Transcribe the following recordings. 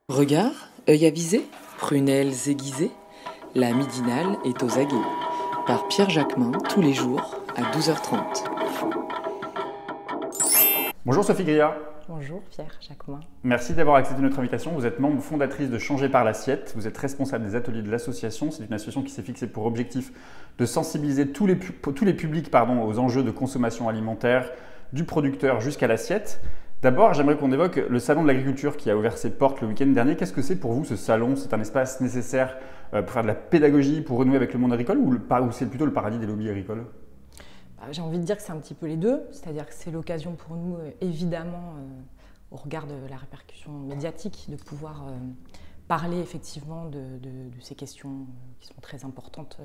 Regard, œil avisé, prunelles aiguisées, la midinale est aux aguets. Par Pierre Jacquemin, tous les jours à 12h30. Bonjour Sophie Gria. Bonjour Pierre Jacquemin. Merci d'avoir accepté notre invitation. Vous êtes membre fondatrice de Changer par l'assiette. Vous êtes responsable des ateliers de l'association. C'est une association qui s'est fixée pour objectif de sensibiliser tous les publics aux enjeux de consommation alimentaire, du producteur jusqu'à l'assiette. D'abord, j'aimerais qu'on évoque le Salon de l'agriculture qui a ouvert ses portes le week-end dernier. Qu'est-ce que c'est pour vous ce salon? C'est un espace nécessaire pour faire de la pédagogie, pour renouer avec le monde agricole ou c'est plutôt le paradis des lobbies agricoles? J'ai envie de dire que c'est un petit peu les deux, c'est-à-dire que c'est l'occasion pour nous, évidemment, au regard de la répercussion médiatique, de pouvoir parler effectivement de ces questions qui sont très importantes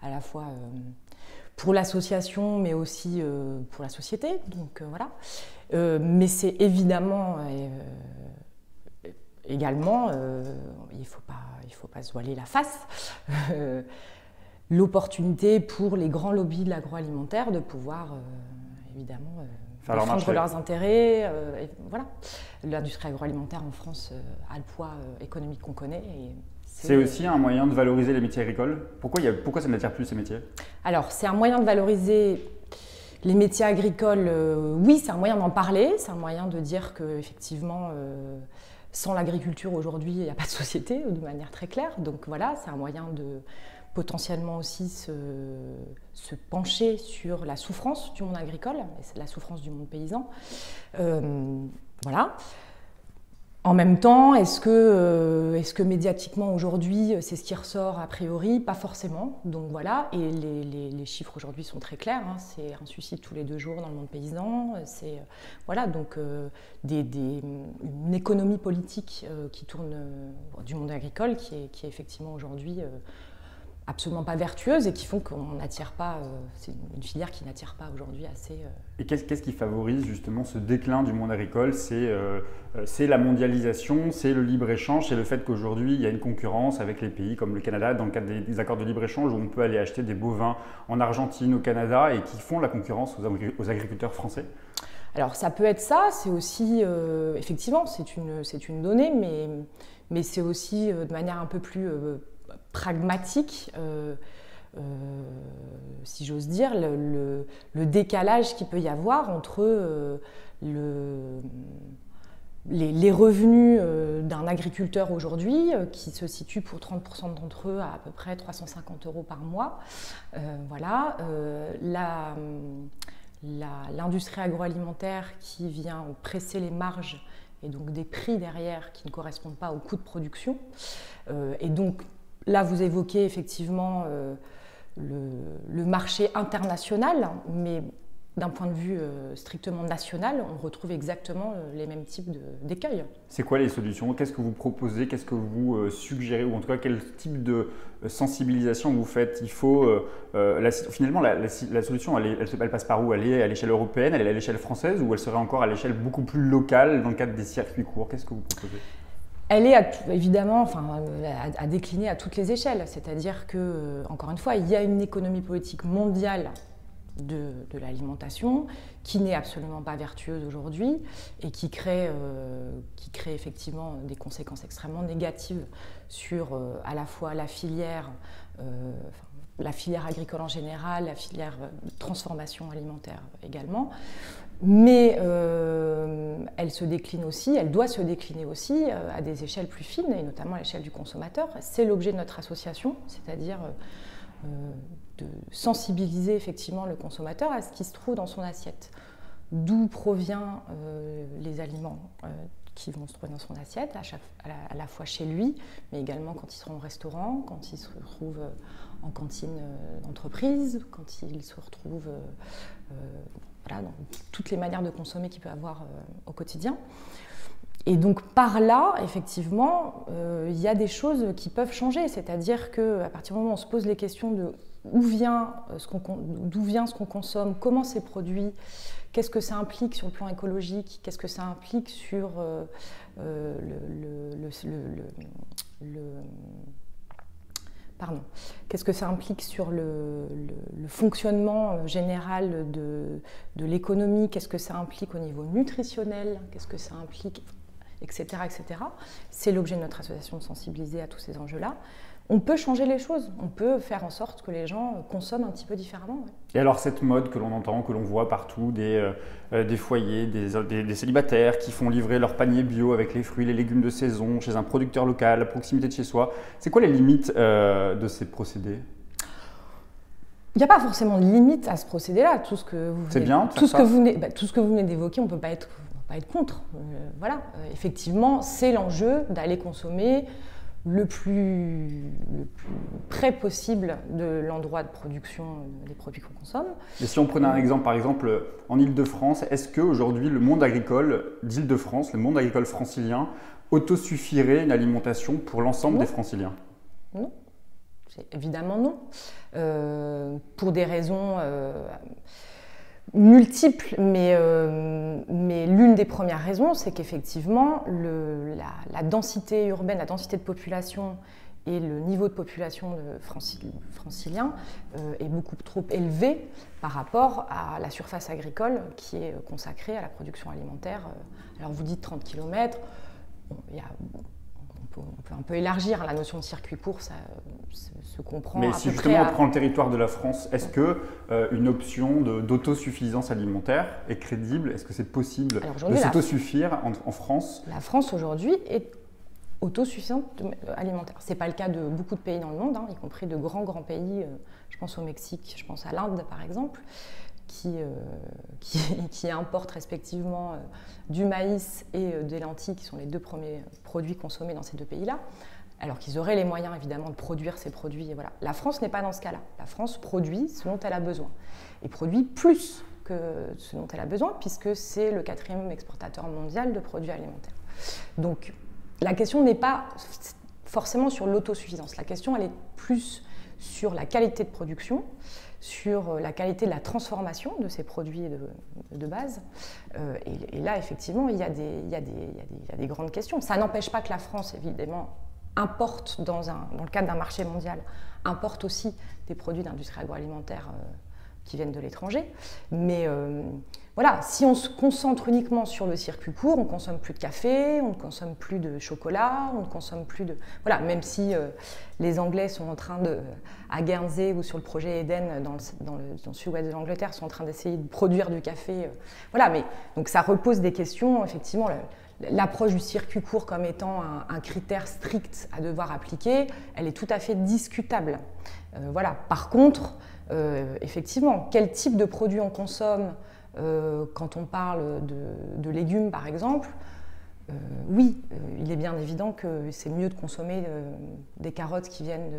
à la fois pour l'association, mais aussi pour la société. Donc voilà. Mais c'est évidemment également, il faut pas se voiler la face. L'opportunité pour les grands lobbies de l'agroalimentaire de pouvoir évidemment défendre leurs intérêts. Et voilà. L'industrie agroalimentaire en France a le poids économique qu'on connaît. C'est aussi un moyen de valoriser les métiers agricoles. Pourquoi ça n'attire plus ces métiers? Alors, c'est un moyen de valoriser les métiers agricoles. Oui, c'est un moyen d'en parler. C'est un moyen de dire qu'effectivement, sans l'agriculture aujourd'hui, il n'y a pas de société, de manière très claire. Donc voilà, c'est un moyen de potentiellement aussi se pencher sur la souffrance du monde agricole, et la souffrance du monde paysan. Voilà. En même temps, est-ce que médiatiquement aujourd'hui, c'est ce qui ressort a priori? Pas forcément. Donc voilà, et les chiffres aujourd'hui sont très clairs. Hein. C'est un suicide tous les 2 jours dans le monde paysan. C'est voilà, donc une économie politique qui tourne du monde agricole qui est effectivement aujourd'hui absolument pas vertueuses et qui font qu'on n'attire pas, c'est une filière qui n'attire pas aujourd'hui assez. Et qu'est-ce qui favorise justement ce déclin du monde agricole? C'est la mondialisation, c'est le libre-échange, c'est le fait qu'aujourd'hui il y a une concurrence avec les pays comme le Canada dans le cadre des accords de libre-échange où on peut aller acheter des bovins en Argentine, au Canada et qui font la concurrence aux agriculteurs français? Alors ça peut être ça, c'est aussi, effectivement, c'est une donnée, mais c'est aussi de manière un peu plus pragmatique, si j'ose dire, le décalage qu'il peut y avoir entre les revenus d'un agriculteur aujourd'hui, qui se situe pour 30% d'entre eux à peu près 350 € par mois. Voilà, l'industrie agroalimentaire qui vient presser les marges et donc des prix derrière qui ne correspondent pas au coût de production. Et donc, là, vous évoquez effectivement le marché international, mais d'un point de vue strictement national, on retrouve exactement les mêmes types d'écueils. C'est quoi les solutions? Qu'est-ce que vous proposez? Qu'est-ce que vous suggérez? Ou en tout cas, quel type de sensibilisation vous faites? Il faut, finalement, la solution, elle passe par où? Elle est à l'échelle européenne, elle est à l'échelle française, ou elle serait encore à l'échelle beaucoup plus locale dans le cadre des circuits courts? Qu'est-ce que vous proposez? Elle est évidemment à décliner à toutes les échelles, c'est-à-dire que, encore une fois, il y a une économie politique mondiale de l'alimentation qui n'est absolument pas vertueuse aujourd'hui et qui crée effectivement des conséquences extrêmement négatives sur à la fois la filière agricole en général, la filière de transformation alimentaire également. Mais elle se décline aussi, elle doit se décliner aussi à des échelles plus fines, et notamment à l'échelle du consommateur. C'est l'objet de notre association, c'est-à-dire de sensibiliser effectivement le consommateur à ce qui se trouve dans son assiette. D'où proviennent les aliments qui vont se trouver dans son assiette, à la fois chez lui, mais également quand il sera au restaurant, quand il se retrouve en cantine d'entreprise, quand il se retrouve voilà, dans toutes les manières de consommer qu'il peut avoir au quotidien. Et donc par là, effectivement, il y a des choses qui peuvent changer, c'est-à-dire qu'à partir du moment où on se pose les questions de d'où vient ce qu'on consomme, comment c'est produit, qu'est-ce que ça implique sur le plan écologique, qu'est-ce que ça implique sur qu'est-ce que ça implique sur le fonctionnement général de l'économie, qu'est-ce que ça implique au niveau nutritionnel, qu'est-ce que ça implique etc., etc. C'est l'objet de notre association de sensibiliser à tous ces enjeux-là. On peut changer les choses, on peut faire en sorte que les gens consomment un petit peu différemment. Ouais. Et alors cette mode que l'on entend, que l'on voit partout, des foyers, des célibataires qui font livrer leur panier bio avec les fruits, les légumes de saison chez un producteur local, à proximité de chez soi, c'est quoi les limites de ces procédés ? Il n'y a pas forcément de limite à ce procédé-là. Tout ce que vous venez d'évoquer, on ne peut pas être contre. Voilà. Effectivement, c'est l'enjeu d'aller consommer le plus près possible de l'endroit de production des produits qu'on consomme. Et si on prenait un exemple, par exemple, en Île-de-France, est-ce qu'aujourd'hui, le monde agricole d'Île-de-France, le monde agricole francilien, autosuffirait une alimentation pour l'ensemble des franciliens ? Non. Évidemment non. Pour des raisons multiples, mais l'une des premières raisons, c'est qu'effectivement, la densité urbaine, la densité de population et le niveau de population francilien est beaucoup trop élevé par rapport à la surface agricole qui est consacrée à la production alimentaire. Alors vous dites 30 km, on peut un peu élargir la notion de circuit court, ça se comprend. Mais si justement on prend le territoire de la France, est-ce qu'une option d'autosuffisance alimentaire est crédible ? Est-ce que c'est possible de s'autosuffire en France ? La France aujourd'hui est autosuffisante alimentaire. Ce n'est pas le cas de beaucoup de pays dans le monde, y compris de grands pays. Je pense au Mexique, je pense à l'Inde par exemple, qui importent respectivement du maïs et des lentilles, qui sont les deux premiers produits consommés dans ces deux pays-là, alors qu'ils auraient les moyens évidemment de produire ces produits. Et voilà. La France n'est pas dans ce cas-là. La France produit ce dont elle a besoin, et produit plus que ce dont elle a besoin, puisque c'est le 4e exportateur mondial de produits alimentaires. Donc la question n'est pas forcément sur l'autosuffisance, la question elle est plus sur la qualité de production, sur la qualité de la transformation de ces produits de base. Et là, effectivement, il y a des grandes questions. Ça n'empêche pas que la France, évidemment, importe, dans le cadre d'un marché mondial, importe aussi des produits d'industrie agroalimentaire qui viennent de l'étranger. Mais voilà, si on se concentre uniquement sur le circuit court, on ne consomme plus de café, on ne consomme plus de chocolat, on ne consomme plus de... Voilà, même si les Anglais sont en train de, à Guernsey ou sur le projet Eden dans le sud-ouest de l'Angleterre, sont en train d'essayer de produire du café. Voilà, mais donc ça repose des questions, effectivement. L'approche du circuit court comme étant un critère strict à devoir appliquer, elle est tout à fait discutable. Voilà. Par contre, effectivement, quel type de produit on consomme quand on parle de légumes, par exemple, oui, il est bien évident que c'est mieux de consommer des carottes qui viennent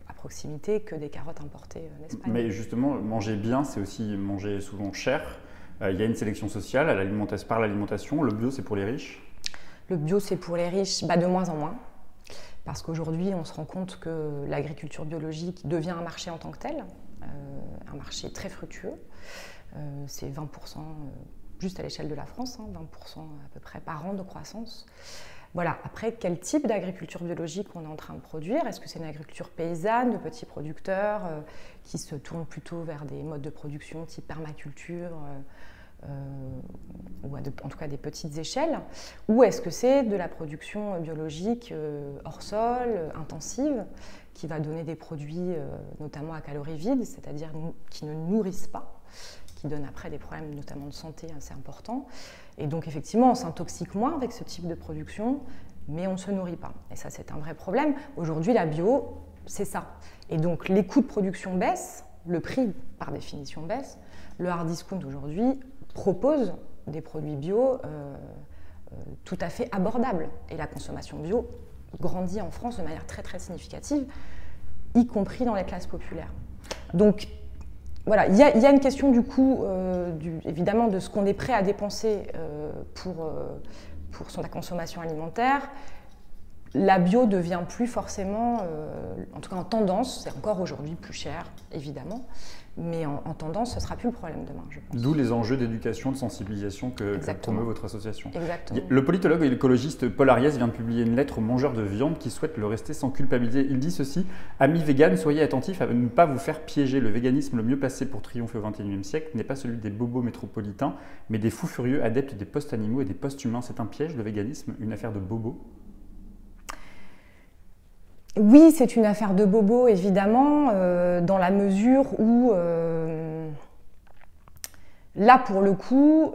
à proximité que des carottes importées en Espagne. Mais justement, manger bien, c'est aussi manger souvent cher. Il y a une sélection sociale par l'alimentation. Le bio, c'est pour les riches ? Le bio, c'est pour les riches, de moins en moins. Parce qu'aujourd'hui, on se rend compte que l'agriculture biologique devient un marché en tant que tel, un marché très fructueux. C'est 20%, juste à l'échelle de la France, 20% à peu près par an de croissance. Voilà. Après, quel type d'agriculture biologique on est en train de produire ? Est-ce que c'est une agriculture paysanne, de petits producteurs qui se tournent plutôt vers des modes de production type permaculture ou en tout cas des petites échelles, ou est-ce que c'est de la production biologique hors sol, intensive, qui va donner des produits notamment à calories vides, c'est-à-dire qui ne nourrissent pas, qui donnent après des problèmes notamment de santé assez importants. Et donc effectivement, on s'intoxique moins avec ce type de production, mais on ne se nourrit pas. Et ça, c'est un vrai problème. Aujourd'hui, la bio, c'est ça. Et donc les coûts de production baissent, le prix, par définition, baisse. Le hard discount aujourd'hui propose des produits bio tout à fait abordables. Et la consommation bio grandit en France de manière très très significative, y compris dans les classes populaires. Donc voilà, il y a une question du coût, évidemment, de ce qu'on est prêt à dépenser pour la consommation alimentaire. la bio devient plus forcément, en tout cas en tendance, c'est encore aujourd'hui plus cher, évidemment, mais en tendance, ce ne sera plus le problème demain, je pense. D'où les enjeux d'éducation, de sensibilisation que promeut votre association. Exactement. Le politologue et l'écologiste Paul Ariès vient de publier une lettre aux mangeurs de viande qui souhaitent le rester sans culpabilité. Il dit ceci: « Amis véganes, soyez attentifs à ne pas vous faire piéger. Le véganisme le mieux placé pour triompher au XXIe siècle n'est pas celui des bobos métropolitains, mais des fous furieux adeptes des post-animaux et des post-humains. C'est un piège, le véganisme, une affaire de bobos ?» Oui, c'est une affaire de bobo, évidemment, dans la mesure où, là, pour le coup...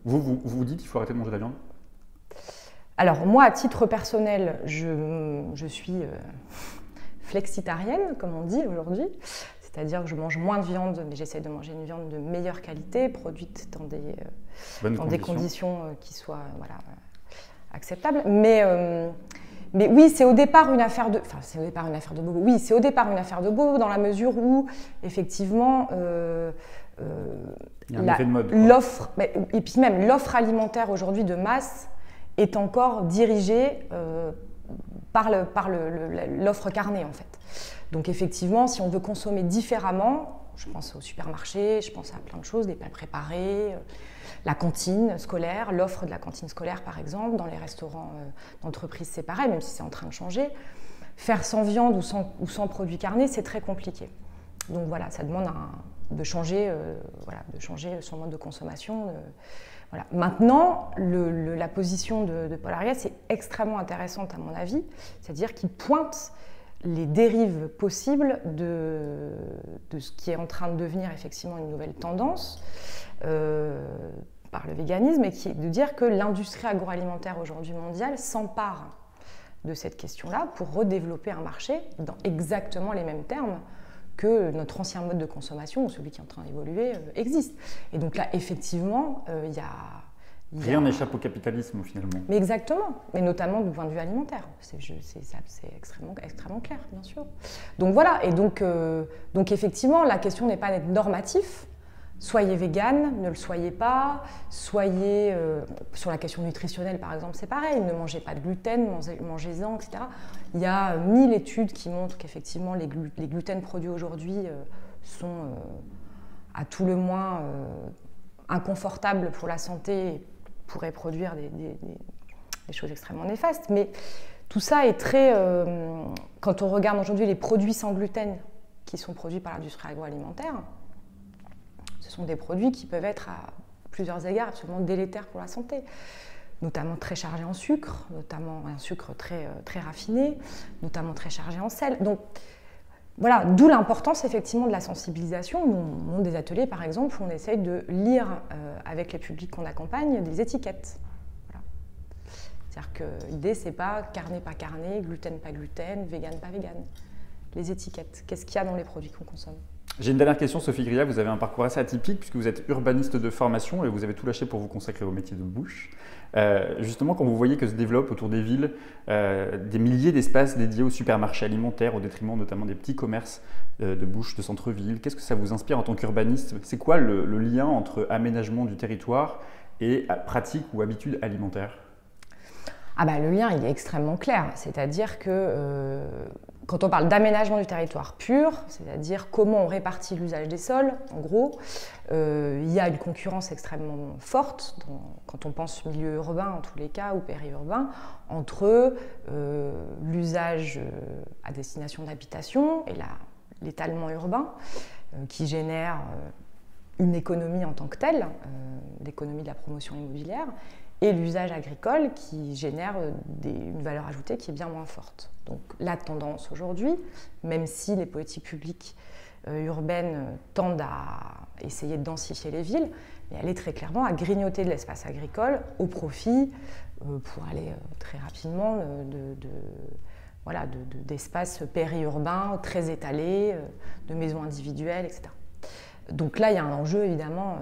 Vous dites qu'il faut arrêter de manger de la viande? Alors, moi, à titre personnel, je suis flexitarienne, comme on dit aujourd'hui. C'est-à-dire que je mange moins de viande, mais j'essaie de manger une viande de meilleure qualité, produite dans des conditions qui soient acceptables. Mais oui, c'est au départ une affaire de... Enfin, c'est au départ une affaire de bobo. Oui, c'est au départ une affaire de bobo dans la mesure où, effectivement, il y a un effet de mode, l'offre, et puis même l'offre alimentaire aujourd'hui de masse est encore dirigée par l'offre carnée, en fait. Donc, effectivement, si on veut consommer différemment, je pense au supermarché, je pense à plein de choses, des plats préparés... La cantine scolaire, l'offre de la cantine scolaire par exemple, dans les restaurants d'entreprise c'est pareil, même si c'est en train de changer. Faire sans viande ou sans produits carnés, c'est très compliqué. Donc voilà, ça demande de changer son mode de consommation. Voilà. Maintenant, la position de Paul Ariès est extrêmement intéressante à mon avis, c'est-à-dire qu'il pointe les dérives possibles de ce qui est en train de devenir effectivement une nouvelle tendance par le véganisme, et qui est de dire que l'industrie agroalimentaire aujourd'hui mondiale s'empare de cette question-là pour redévelopper un marché dans exactement les mêmes termes que notre ancien mode de consommation, ou celui qui est en train d'évoluer, existe. Et donc là, effectivement, il y a... Rien n'échappe au capitalisme, finalement. Mais exactement, mais notamment du point de vue alimentaire. C'est extrêmement, extrêmement clair, bien sûr. Donc voilà, et donc effectivement, la question n'est pas d'être normatif. Soyez vegan, ne le soyez pas. Soyez... sur la question nutritionnelle, par exemple, c'est pareil. Ne mangez pas de gluten, mangez-en, etc. Il y a 1000 études qui montrent qu'effectivement, les gluten produits aujourd'hui sont à tout le moins inconfortables pour la santé et pourraient produire des choses extrêmement néfastes. Mais tout ça est très... quand on regarde aujourd'hui les produits sans gluten qui sont produits par l'industrie agroalimentaire, ce sont des produits qui peuvent être à plusieurs égards absolument délétères pour la santé, notamment très chargés en sucre, notamment un sucre très, très raffiné, notamment très chargé en sel. Donc voilà, d'où l'importance effectivement de la sensibilisation. Nous, on monte des ateliers par exemple où on essaye de lire avec les publics qu'on accompagne des étiquettes. Voilà. C'est-à-dire que l'idée c'est pas carné, pas carné, gluten, pas gluten, vegan, pas vegan. Les étiquettes, qu'est-ce qu'il y a dans les produits qu'on consomme? J'ai une dernière question, Sophie Gria. Vous avez un parcours assez atypique puisque vous êtes urbaniste de formation et vous avez tout lâché pour vous consacrer au métier de bouche. Justement, quand vous voyez que se développent autour des villes des milliers d'espaces dédiés aux supermarchés alimentaires, au détriment notamment des petits commerces de bouche, de centre-ville, qu'est-ce que ça vous inspire en tant qu'urbaniste? C'est quoi le lien entre aménagement du territoire et pratique ou habitudes alimentaires? Le lien, il est extrêmement clair. C'est-à-dire que quand on parle d'aménagement du territoire pur, c'est-à-dire comment on répartit l'usage des sols, en gros, il y a une concurrence extrêmement forte, quand on pense milieu urbain en tous les cas, ou périurbain, entre l'usage à destination d'habitation et l'étalement urbain, qui génère une économie en tant que telle, l'économie de la promotion immobilière, et l'usage agricole qui génère une valeur ajoutée qui est bien moins forte. Donc la tendance aujourd'hui, même si les politiques publiques urbaines tendent à essayer de densifier les villes, mais elle est très clairement à grignoter de l'espace agricole au profit, pour aller très rapidement, d'espaces périurbains très étalés, de maisons individuelles, etc. Donc là, il y a un enjeu évidemment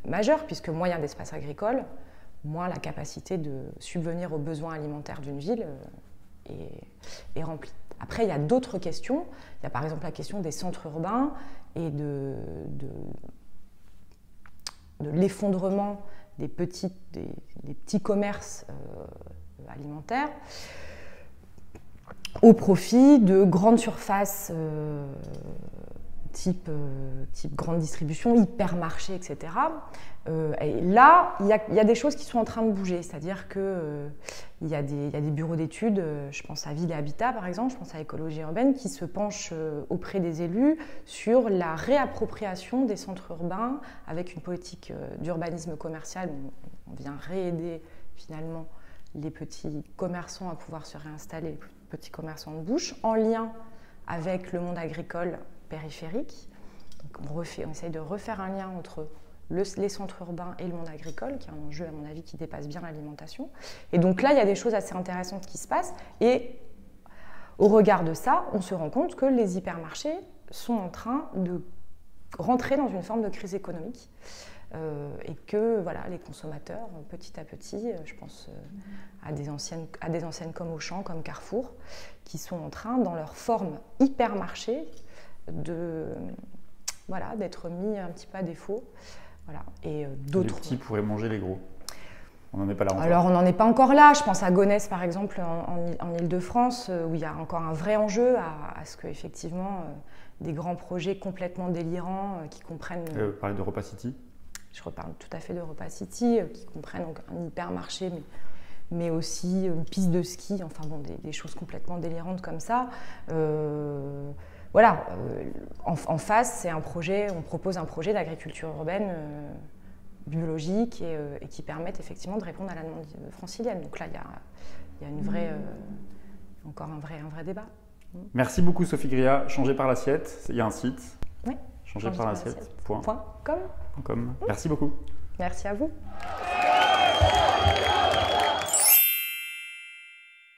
majeur, puisque moins il y a d'espace agricole, moins la capacité de subvenir aux besoins alimentaires d'une ville est remplie. Après, il y a d'autres questions. Il y a par exemple la question des centres urbains et de l'effondrement des petits commerces alimentaires. au profit de grandes surfaces type grande distribution, hypermarché, etc. Et là, il y a des choses qui sont en train de bouger, c'est-à-dire qu'il y a des bureaux d'études, je pense à Ville et Habitat par exemple, je pense à Écologie urbaine, qui se penchent auprès des élus sur la réappropriation des centres urbains avec une politique d'urbanisme commercial. On vient réaider finalement les petits commerçants à pouvoir se réinstaller, les petits commerçants de bouche, en lien avec le monde agricole périphérique. Donc on essaye de refaire un lien entre les centres urbains et le monde agricole, qui est un enjeu, à mon avis, qui dépasse bien l'alimentation. Et donc là, il y a des choses assez intéressantes qui se passent. Et au regard de ça, on se rend compte que les hypermarchés sont en train de rentrer dans une forme de crise économique. Et que voilà, les consommateurs, petit à petit, je pense à des enseignes comme Auchan, comme Carrefour, qui sont en train, dans leur forme hypermarché, d'être mis un petit peu à défaut. Voilà. Et d'autres... Les petits pourraient manger les gros. On n'en est pas là encore. Alors on n'en est pas encore là. Je pense à Gonesse par exemple en Ile-de-France, où il y a encore un vrai enjeu à ce qu'effectivement des grands projets complètement délirants qui comprennent... Vous parlez de Repas City ? Je reparle tout à fait de Repas City, qui comprennent donc un hypermarché, mais aussi une piste de ski, enfin bon, des choses complètement délirantes comme ça. En face, c'est un projet, on propose un projet d'agriculture urbaine biologique et qui permettent effectivement de répondre à la demande francilienne. Donc là, il y a une vraie, encore un vrai débat. Merci beaucoup Sophie Gria. Changer par l'assiette, il y a un site. Oui. Changer par l'assiette.com. .com. Merci beaucoup. Merci à vous.